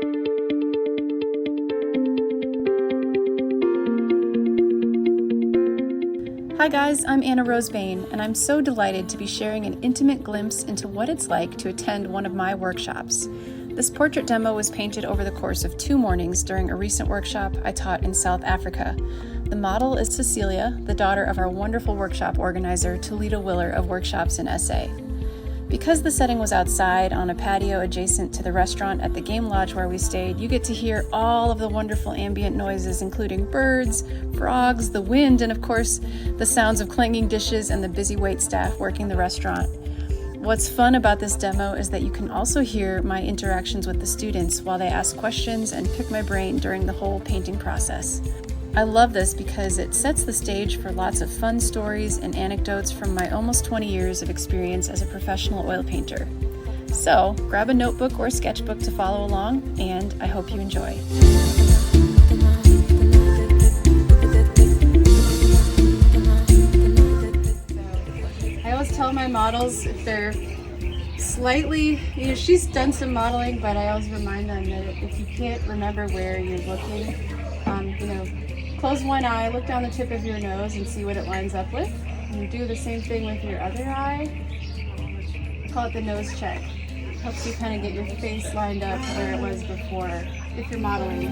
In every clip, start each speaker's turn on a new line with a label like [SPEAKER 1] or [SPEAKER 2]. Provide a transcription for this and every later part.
[SPEAKER 1] Hi guys, I'm Anna Rose Bain, and I'm so delighted to be sharing an intimate glimpse into what it's like to attend one of my workshops. This portrait demo was painted over the course of 2 mornings during a recent workshop I taught in South Africa. The model is Cecilia, the daughter of our wonderful workshop organizer, Toledo Willer of Workshops in SA. Because the setting was outside on a patio adjacent to the restaurant at the game lodge where we stayed, you get to hear all of the wonderful ambient noises, including birds, frogs, the wind, and of course, the sounds of clanging dishes and the busy waitstaff working the restaurant. What's fun about this demo is that you can also hear my interactions with the students while they ask questions and pick my brain during the whole painting process. I love this because it sets the stage for lots of fun stories and anecdotes from my almost 20 years of experience as a professional oil painter. So, grab a notebook or sketchbook to follow along, and I hope you enjoy. I always tell my models if they're slightly, she's done some modeling, but I always remind them that if you can't remember where you're looking, close one eye, look down the tip of your nose and see what it lines up with. And do the same thing with your other eye. Call it the nose check. Helps you kind of get your face lined up where it was before if you're modeling.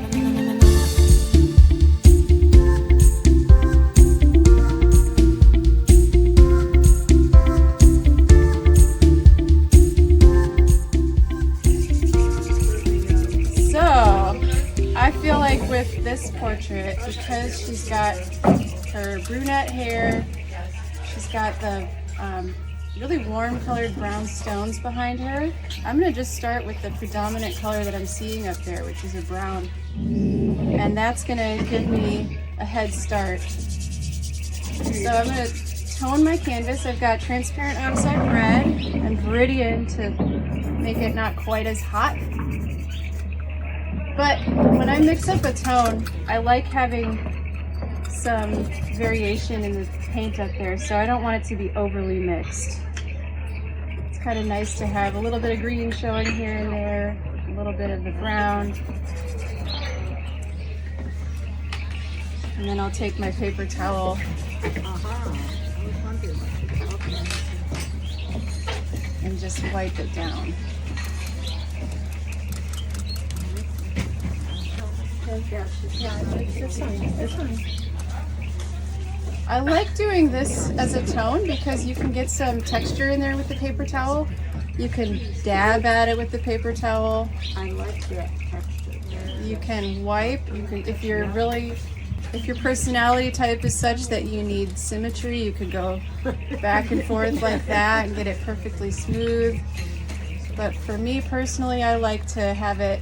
[SPEAKER 1] I feel like with this portrait, because she's got her brunette hair, she's got the really warm colored brown stones behind her, I'm going to just start with the predominant color that I'm seeing up there, which is a brown. And that's going to give me a head start. So I'm going to tone my canvas. I've got transparent oxide red and Viridian to make it not quite as hot. But when I mix up a tone, I like having some variation in the paint up there, so I don't want it to be overly mixed. It's kind of nice to have a little bit of green showing here and there, a little bit of the brown. And then I'll take my paper towel and just wipe it down. This one. I like doing this as a tone because you can get some texture in there with the paper towel. You can dab at it with the paper towel.
[SPEAKER 2] I like that texture.
[SPEAKER 1] You can wipe. You can, if your personality type is such that you need symmetry, you could go back and forth like that and get it perfectly smooth. But for me personally, I like to have it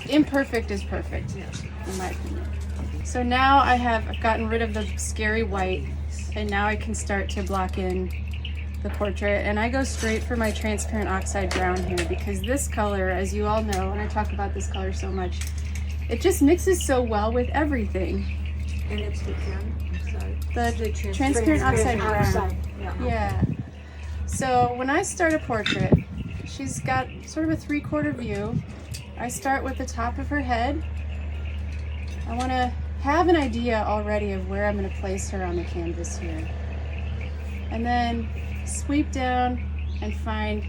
[SPEAKER 1] imperfect is perfect, in my opinion. So now I've gotten rid of the scary white, and now I can start to block in the portrait. And I go straight for my transparent oxide brown here because this color, as you all know, and I talk about this color so much, it just mixes so well with everything.
[SPEAKER 2] And it's the
[SPEAKER 1] transparent oxide brown. Yeah. So when I start a portrait, she's got sort of a 3/4 view. I start with the top of her head. I want to have an idea already of where I'm going to place her on the canvas here. And then sweep down and find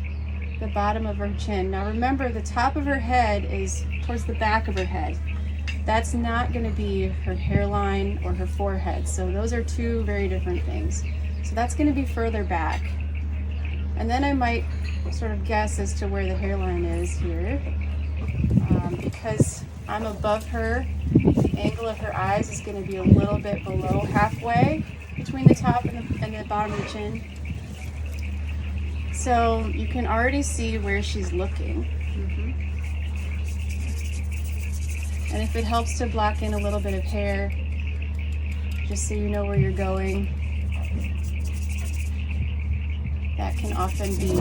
[SPEAKER 1] the bottom of her chin. Now remember, the top of her head is towards the back of her head. That's not going to be her hairline or her forehead. So those are 2 very different things. So that's going to be further back. And then I might sort of guess as to where the hairline is here. Because I'm above her, the angle of her eyes is going to be a little bit below halfway between the top and the bottom of the chin. So you can already see where she's looking. And if it helps to block in a little bit of hair, just so you know where you're going, that can often be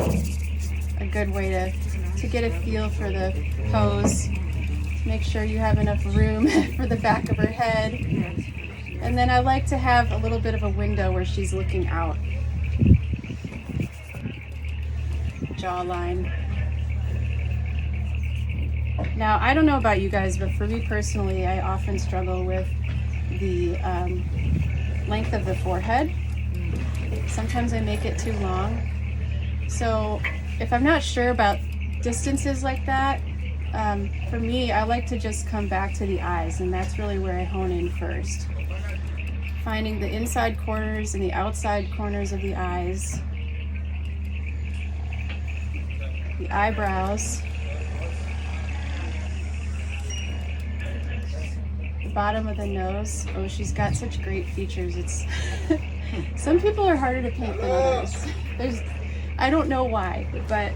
[SPEAKER 1] a good way to get a feel for the pose. Make sure you have enough room for the back of her head. And then I like to have a little bit of a window where she's looking out. Jawline. Now, I don't know about you guys, but for me personally, I often struggle with the length of the forehead. Sometimes I make it too long. So if I'm not sure about distances like that, for me, I like to just come back to the eyes, and that's really where I hone in first. Finding the inside corners and the outside corners of the eyes, the eyebrows, the bottom of the nose. Oh, she's got such great features. It's some people are harder to paint than others. I don't know why, but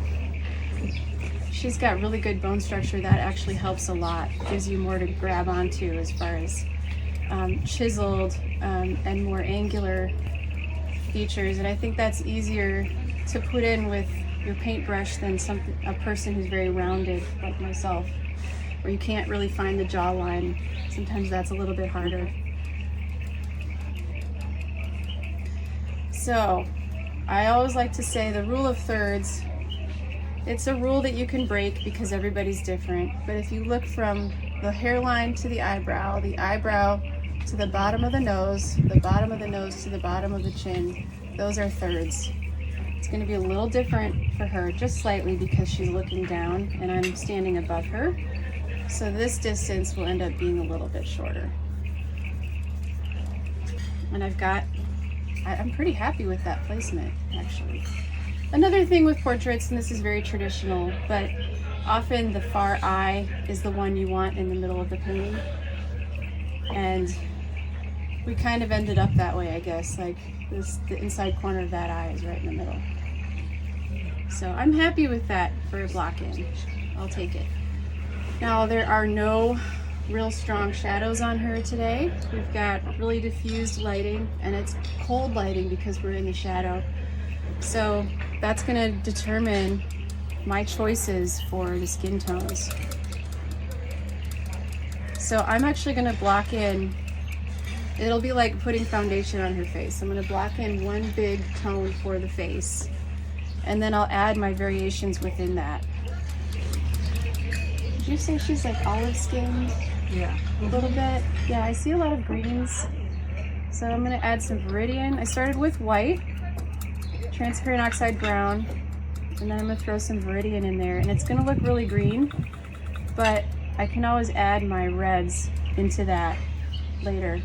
[SPEAKER 1] she's got really good bone structure. That actually helps a lot. Gives you more to grab onto as far as chiseled and more angular features. And I think that's easier to put in with your paintbrush than a person who's very rounded like myself, where you can't really find the jawline. Sometimes that's a little bit harder. So I always like to say the rule of thirds. It's a rule that you can break because everybody's different. But if you look from the hairline to the eyebrow to the bottom of the nose, the bottom of the nose to the bottom of the chin, those are thirds. It's going to be a little different for her, just slightly, because she's looking down and I'm standing above her. So this distance will end up being a little bit shorter. And I'm pretty happy with that placement, actually. Another thing with portraits, and this is very traditional, but often the far eye is the one you want in the middle of the painting. And we kind of ended up that way, I guess. Like the inside corner of that eye is right in the middle. So I'm happy with that for a block in. I'll take it. Now there are no real strong shadows on her today. We've got really diffused lighting, and it's cold lighting because we're in the shadow. So that's going to determine my choices for the skin tones. So I'm actually going to block in, it'll be like putting foundation on her face. I'm going to block in one big tone for the face, and then I'll add my variations within that. Did you say she's like olive skinned?
[SPEAKER 2] Yeah.
[SPEAKER 1] A little bit. Yeah, I see a lot of greens. So I'm going to add some Viridian. I started with white, transparent oxide brown, and then I'm going to throw some Viridian in there, and it's going to look really green, but I can always add my reds into that later.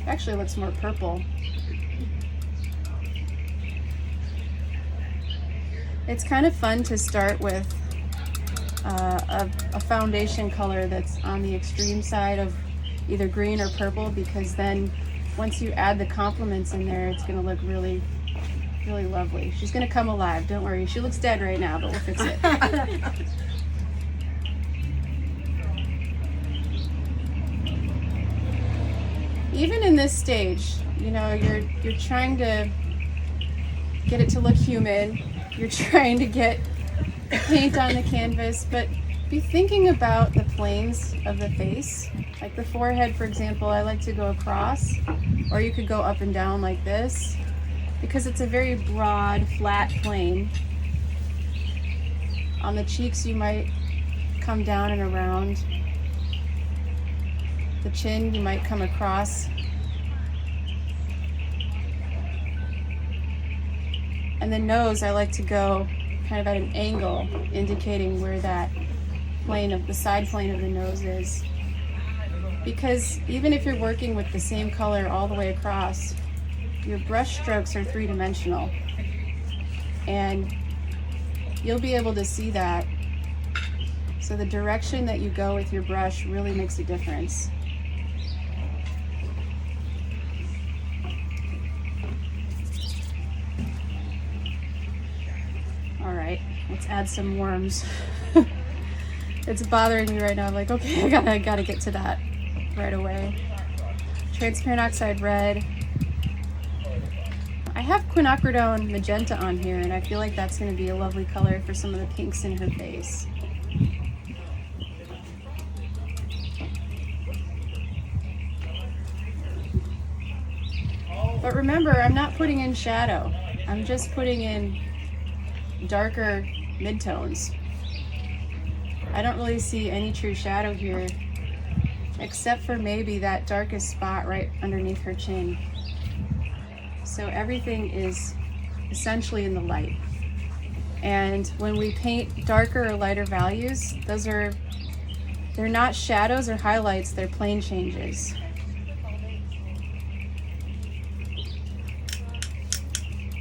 [SPEAKER 1] It actually looks more purple. It's kind of fun to start with a foundation color that's on the extreme side of either green or purple, because then once you add the complements in there, it's going to look really, really lovely. She's going to come alive, don't worry. She looks dead right now, but we'll fix it. Even in this stage, you know, you're trying to get it to look human. You're trying to get paint on the canvas, but be thinking about the planes of the face. Like the forehead, for example, I like to go across, or you could go up and down like this, because it's a very broad, flat plane. On the cheeks, you might come down and around. The chin, you might come across. And the nose, I like to go kind of at an angle, indicating where that plane of the side plane of the nose is. Because even if you're working with the same color all the way across, your brush strokes are three-dimensional. And you'll be able to see that. So the direction that you go with your brush really makes a difference. All right, let's add some worms. It's bothering me right now. I'm like, okay, I gotta get to that right away. Transparent oxide red. I have quinacridone magenta on here, and I feel like that's going to be a lovely color for some of the pinks in her face. But remember, I'm not putting in shadow. I'm just putting in darker midtones. I don't really see any true shadow here, except for maybe that darkest spot right underneath her chin. So everything is essentially in the light. And when we paint darker or lighter values, they're not shadows or highlights, they're plane changes.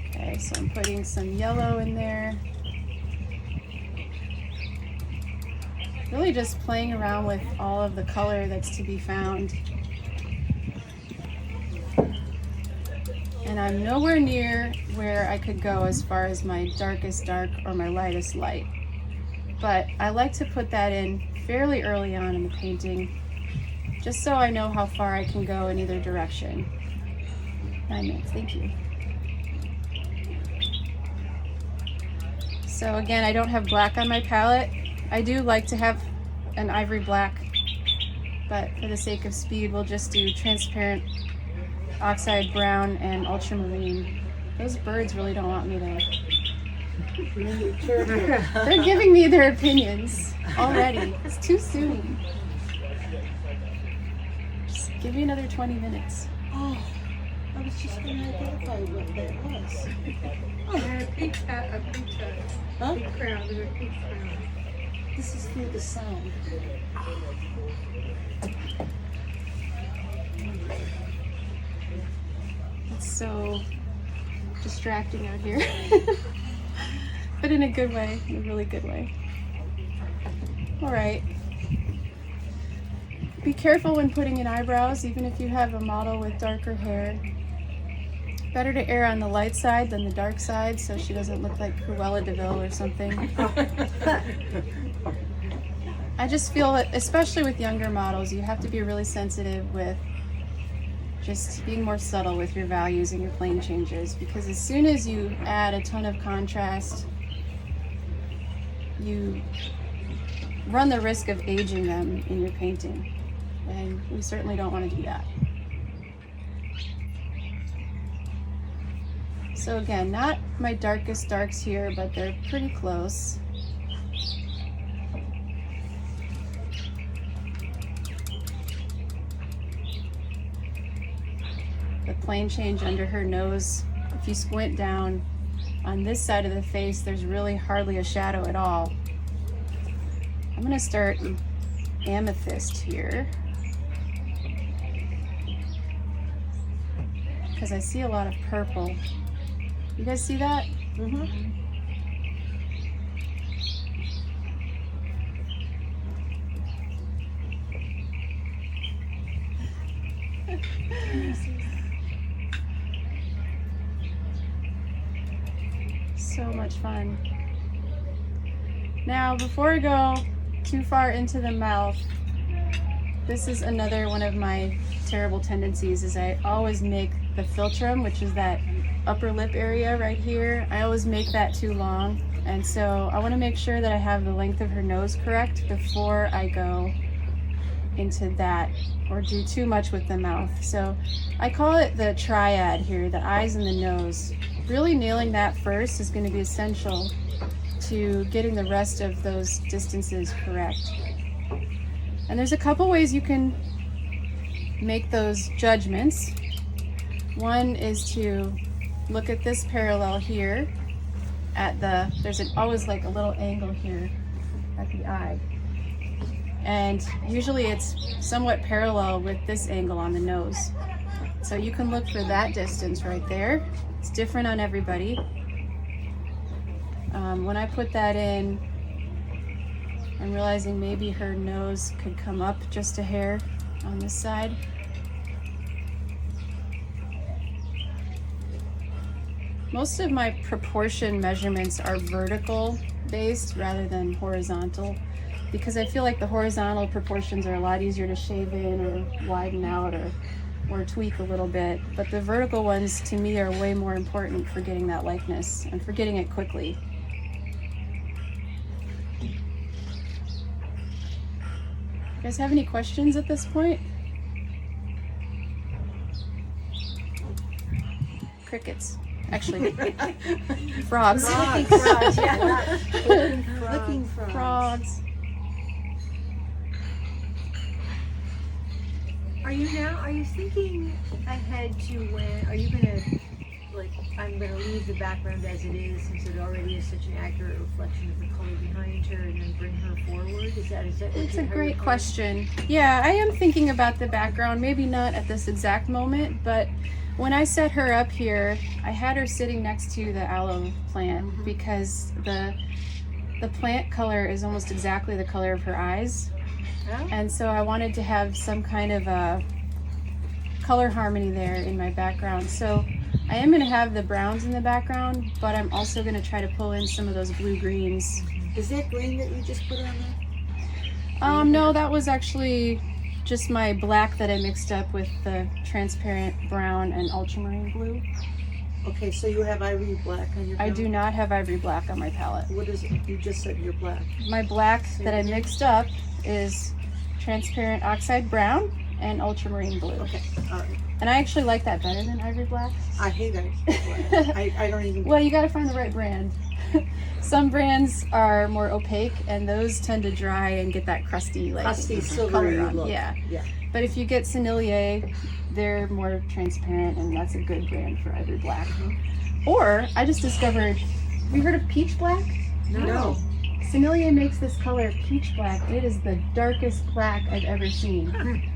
[SPEAKER 1] Okay, so I'm putting some yellow in there. Really just playing around with all of the color that's to be found. And I'm nowhere near where I could go as far as my darkest dark or my lightest light. But I like to put that in fairly early on in the painting, just so I know how far I can go in either direction. 9 minutes, thank you. So again, I don't have black on my palette. I do like to have an ivory black, but for the sake of speed, we'll just do transparent oxide brown and ultramarine. Those birds really don't want me to. They're giving me their opinions already. It's too soon. Just give me another 20 minutes.
[SPEAKER 3] Oh, I was just going to identify what that was.
[SPEAKER 2] A pink crown.
[SPEAKER 3] Huh?
[SPEAKER 2] Pink crown. There's a pink crown.
[SPEAKER 3] This is through the sound.
[SPEAKER 1] It's so distracting out here. But in a good way, in a really good way. All right. Be careful when putting in eyebrows, even if you have a model with darker hair. Better to err on the light side than the dark side, so she doesn't look like Cruella de Vil or something. I just feel that, especially with younger models, you have to be really sensitive with just being more subtle with your values and your plane changes, because as soon as you add a ton of contrast, you run the risk of aging them in your painting, and we certainly don't want to do that. So again, not my darkest darks here, but they're pretty close. The plane change under her nose, if you squint down on this side of the face, there's really hardly a shadow at all. I'm going to start amethyst here, because I see a lot of purple. You guys see that?
[SPEAKER 3] Mm-hmm.
[SPEAKER 1] So much fun. Now, before I go too far into the mouth, this is another one of my terrible tendencies, is I always make the philtrum, which is that upper lip area right here, I always make that too long. And so I want to make sure that I have the length of her nose correct before I go into that or do too much with the mouth. So I call it the triad here, the eyes and the nose. Really nailing that first is going to be essential to getting the rest of those distances correct. And there's a couple ways you can make those judgments. One is to look at this parallel here at there's always like a little angle here at the eye. And usually it's somewhat parallel with this angle on the nose. So you can look for that distance right there. It's different on everybody. When I put that in, I'm realizing maybe her nose could come up just a hair on this side. Most of my proportion measurements are vertical based rather than horizontal, because I feel like the horizontal proportions are a lot easier to shave in or widen out or tweak a little bit. But the vertical ones to me are way more important for getting that likeness and for getting it quickly. You guys have any questions at this point? Crickets. Actually, frogs.
[SPEAKER 3] Looking frogs, yeah. Looking frogs.
[SPEAKER 1] Frogs.
[SPEAKER 2] Are you thinking ahead to when, are you gonna, like, I'm gonna leave the background as it is since it already is such an accurate reflection of the color behind her and then bring her forward? Is that what
[SPEAKER 1] It's a
[SPEAKER 2] how you're
[SPEAKER 1] great
[SPEAKER 2] going?
[SPEAKER 1] question. Yeah, I am thinking about the background, maybe not at this exact moment, but when I set her up here, I had her sitting next to the aloe plant because the plant color is almost exactly the color of her eyes.
[SPEAKER 2] Oh,
[SPEAKER 1] And so I wanted to have some kind of a color harmony there in my background. So I am going to have the browns in the background, but I'm also going to try to pull in some of those blue greens.
[SPEAKER 3] Is that green that you just put on there?
[SPEAKER 1] No, that was actually just my black that I mixed up with the transparent brown and ultramarine blue.
[SPEAKER 3] Okay, so you have ivory black on your
[SPEAKER 1] I
[SPEAKER 3] palette?
[SPEAKER 1] do not have ivory black on my palette.
[SPEAKER 3] What is it? You just said you're black.
[SPEAKER 1] My black that I mixed up is transparent oxide brown and ultramarine blue.
[SPEAKER 3] Okay, all right.
[SPEAKER 1] And I actually like that better than ivory black.
[SPEAKER 3] I hate ivory black. I don't even.
[SPEAKER 1] Well, you got to find the right brand. Some brands are more opaque, and those tend to dry and get that crusty, like
[SPEAKER 3] Crusty, silvery
[SPEAKER 1] color on.
[SPEAKER 3] look.
[SPEAKER 1] Yeah.
[SPEAKER 3] Yeah.
[SPEAKER 1] But if you get Sennelier, they're more transparent, and that's a good brand for ivory black. Or I just discovered. Have you heard of peach black?
[SPEAKER 3] No.
[SPEAKER 1] Sennelier makes this color peach black. It is the darkest black I've ever seen,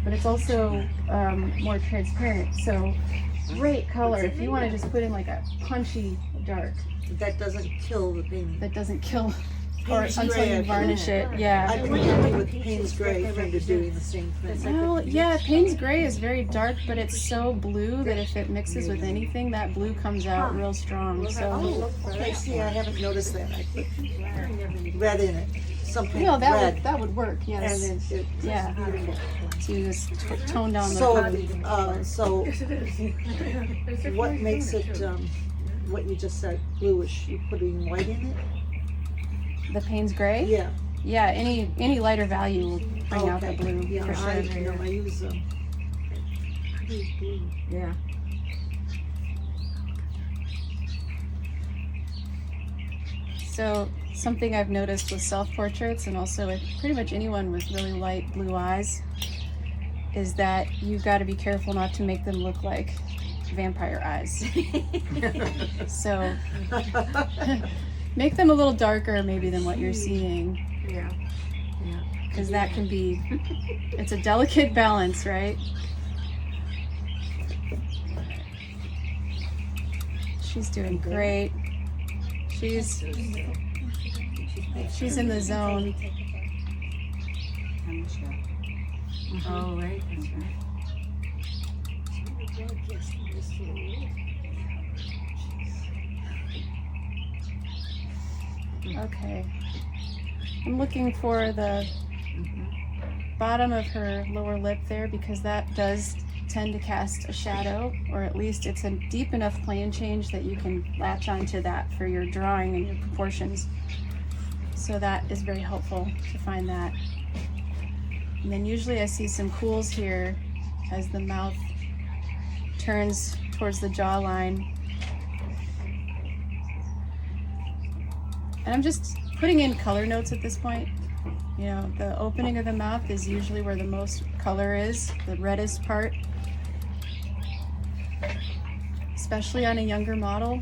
[SPEAKER 1] but it's also more transparent. So great color if you want to just put in like a punchy dark
[SPEAKER 3] That doesn't kill the painting.
[SPEAKER 1] that doesn't kill or
[SPEAKER 3] Payne's
[SPEAKER 1] until
[SPEAKER 3] gray,
[SPEAKER 1] you varnish it. Yeah.
[SPEAKER 3] I'd be happy with Payne's gray kind of doing the same thing.
[SPEAKER 1] Well, yeah, Payne's gray is very dark, but it's so blue that if it mixes with anything, that blue comes out real strong. So,
[SPEAKER 3] Oh, okay. See, I haven't noticed that. I put red in it. Something
[SPEAKER 1] well,
[SPEAKER 3] red.
[SPEAKER 1] that would work.
[SPEAKER 3] And
[SPEAKER 1] Yes.
[SPEAKER 3] then it,
[SPEAKER 1] Yeah.
[SPEAKER 3] beautiful.
[SPEAKER 1] To just tone down the
[SPEAKER 3] So,
[SPEAKER 1] blue.
[SPEAKER 3] so
[SPEAKER 2] yes, it is.
[SPEAKER 3] what makes it, what you just said, bluish? You putting white in it?
[SPEAKER 1] The Payne's gray.
[SPEAKER 3] Yeah.
[SPEAKER 1] Yeah. Any lighter value will bring out the
[SPEAKER 3] Okay.
[SPEAKER 1] blue
[SPEAKER 3] Yeah,
[SPEAKER 1] for sure.
[SPEAKER 3] I use I use blue.
[SPEAKER 1] Yeah. So something I've noticed with self-portraits and also with pretty much anyone with really light blue eyes is that you've got to be careful not to make them look like vampire eyes. So make them a little darker maybe than what you're seeing,
[SPEAKER 2] Yeah.
[SPEAKER 1] because that can be, it's a delicate balance, right? She's doing great. She's in the zone.
[SPEAKER 2] Oh, right, that's right.
[SPEAKER 1] Okay. I'm looking for the bottom of her lower lip there because that does tend to cast a shadow, or at least it's a deep enough plane change that you can latch onto that for your drawing and your proportions. So that is very helpful to find that. And then usually I see some cools here as the mouth turns towards the jawline. And I'm just putting in color notes at this point. You know, the opening of the mouth is usually where the most color is, the reddest part. Especially on a younger model.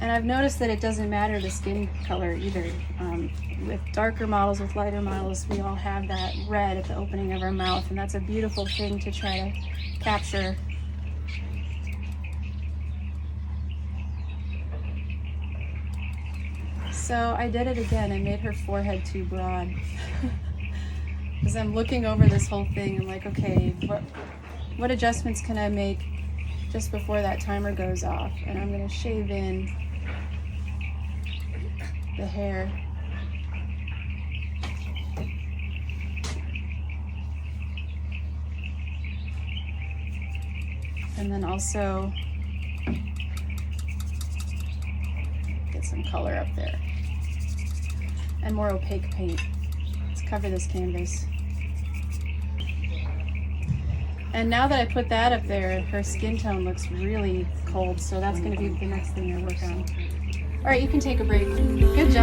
[SPEAKER 1] And I've noticed that it doesn't matter the skin color either. With darker models, with lighter models, we all have that red at the opening of our mouth, and that's a beautiful thing to try to capture. So I did it again. I made her forehead too broad. Because I'm looking over this whole thing, I'm like, okay, what adjustments can I make just before that timer goes off? And I'm going to shave in the hair. And then also get some color up there. And more opaque paint. Let's cover this canvas. And now that I put that up there, her skin tone looks really cold, so that's going to be the next thing I work on. All right, you can take a break. Good job.